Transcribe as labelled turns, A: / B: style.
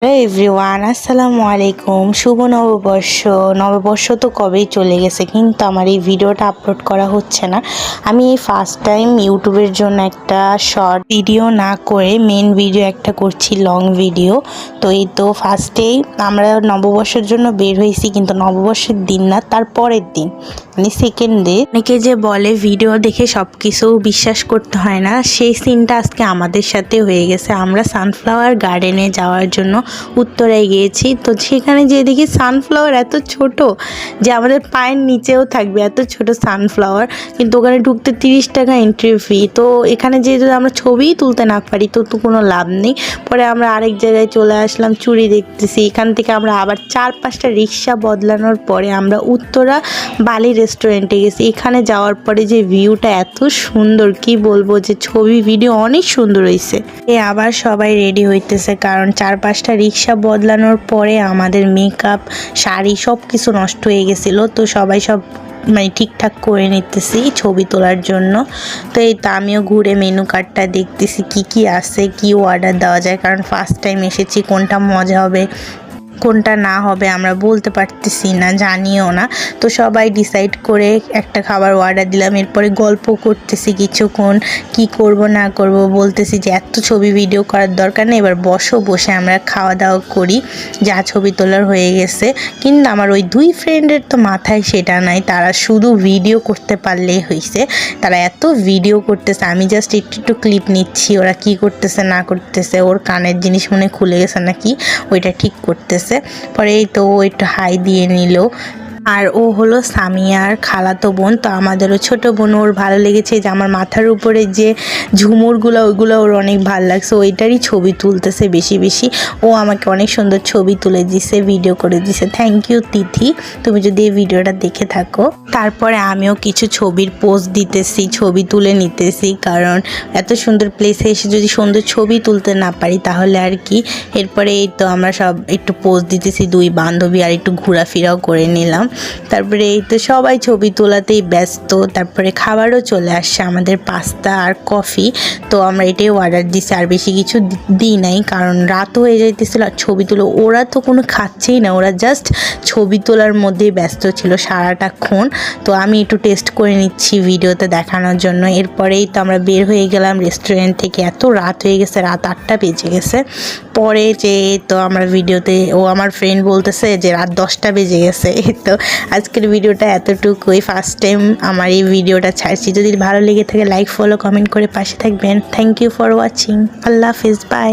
A: Hello everyone, আসসালামু আলাইকুম। শুভ নববর্ষ। নববর্ষ তো কবেই চলে গেছে, কিন্তু আমার এই ভিডিওটা আপলোড করা হচ্ছে না। আমি এই ফার্স্ট টাইম ইউটিউবের জন্য একটা শর্ট ভিডিও না করে মেন ভিডিও একটা করছি, লং ভিডিও। তো এই তো ফার্স্টেই আমরা নববর্ষের জন্য বের হয়েছি, কিন্তু নববর্ষের দিন না, তার পরের দিন মানে সেকেন্ড ডে। অনেকে যে বলে ভিডিও দেখে সব কিছু বিশ্বাস করতে হয় না, সেই সিনটা আজকে আমাদের সাথে হয়ে গেছে। আমরা সানফ্লাওয়ার গার্ডেনে যাওয়ার জন্য উত্তরায় গিয়েছি। তো সেখানে যেয়ে দেখি সানফ্লাওয়ার এত ছোট যে আমাদের পায়ের নিচেও থাকবে, এত ছোট সানফ্লাওয়ার। কিন্তু ওখানে ঢুকতে 30 টাকা এন্ট্রি ফি। তো এখানে যেহেতু আমরা ছবিই তুলতে না পারি তো কোনো লাভ নেই। পরে আমরা আরেক জায়গায় চলে আসলাম, চুড়ি দেখতেছি। এখান থেকে আমরা আবার 4-5টা রিক্সা বদলানোর পরে আমরা উত্তরা বালি রেস্টুরেন্টে গেছি। এখানে যাওয়ার পরে যে ভিউটা এত সুন্দর, কি বলবো, যে ছবি ভিডিও অনেক সুন্দর হয়েছে। আবার সবাই রেডি হইতেছে, কারণ 4-5টা রিক্সা বদলানোর পরে আমাদের মেকআপ, শাড়ি সব কিছু নষ্ট হয়ে গেছিলো। তো সবাই সব মানে ঠিকঠাক করে নিতেছি ছবি তোলার জন্য। তো এই তো আমিও ঘুরে মেনু কার্ডটা দেখতেছি কি কি আছে, কি অর্ডার দেওয়া যায়, কারণ ফার্স্ট টাইম এসেছি, কোনটা মজা হবে কোনটা না হবে আমরা বলতে পারতেছি না, জানিও না। তো সবাই ডিসাইড করে একটা খাবার অর্ডার দিলাম। এরপরে গল্প করতেছি কিছুক্ষণ, কি করব না করব, বলতেছি যে এত ছবি ভিডিও করার দরকার নেই, এবার বসে আমরা খাওয়া দাওয়া করি, যা ছবি তোলার হয়ে গেছে। কিন্তু আমার ওই 2 ফ্রেন্ডের তো মাথায় সেটা নাই, তারা শুধু ভিডিও করতে পারলেই হয়েছে। তারা এত ভিডিও করতেছে, আমি জাস্ট একটু ক্লিপ নিচ্ছি, ওরা কি করতেছে না করতেছে। ওর কানের জিনিস মনে খুলে গেছে নাকি, ওইটা ঠিক করতেছে। পরে এই তো ও একটু হাই দিয়ে নিল। আর ও হলো সামিয়ার খালাতো বোন। তো আমাদেরও ছোট বোন, ওর ভালো লেগেছে যে আমার মাথার উপরে যে ঝুমুরগুলো, ওইগুলো ওর অনেক ভালো লাগছে, ওইটারই ছবি তুলতেছে বেশি বেশি। ও আমাকে অনেক সুন্দর ছবি তুলে দিছে, ভিডিও করে দিছে। থ্যাংক ইউ তিথি, তুমি যদি এই ভিডিওটা দেখে থাকো। তারপরে আমিও কিছু ছবির পোজ দিতেছি, ছবি তুলে নিতেছি, কারণ এত সুন্দর প্লেসে এসে যদি সুন্দর ছবি তুলতে না পারি তাহলে আর কি। এরপরে এই তো আমরা সব একটু পোজ দিতেছি 2 বান্ধবী, আর একটু ঘোরাফেরাও করে নিলাম। তারপরে এই তো সবাই ছবি তোলাতেই ব্যস্ত। তারপরে খাবারও চলে আসছে আমাদের, পাস্তা আর কফি। তো আমরা এটাই অর্ডার দিছি, আর বেশি কিছু দিই নাই, কারণ রাত হয়ে যাইতেছিল। আর ছবি তুলো, ওরা তো কোনো খাচ্ছেই না, ওরা জাস্ট ছবি তোলার মধ্যেই ব্যস্ত ছিল সারাটাক্ষণ। তো আমি একটু টেস্ট করে নিচ্ছি ভিডিওতে দেখানোর জন্য। এরপরেই তো আমরা বের হয়ে গেলাম রেস্টুরেন্ট থেকে। এত রাত হয়ে গেছে, রাত 8টা বেজে গেছে। পরে যে তো আমরা ভিডিওতে, ও আমার ফ্রেন্ড বলতেছে যে রাত 10টা বেজে গেছে। তো আজকের ভিডিওটা এতটুকুই। ফার্স্ট টাইম আমার এই ভিডিওটা ছাড়ছি। যদি ভালো লেগে থাকে লাইক, ফলো, কমেন্ট করে পাশে থাকবেন। Thank you for watching. আল্লাহ হাফিজ, বাই।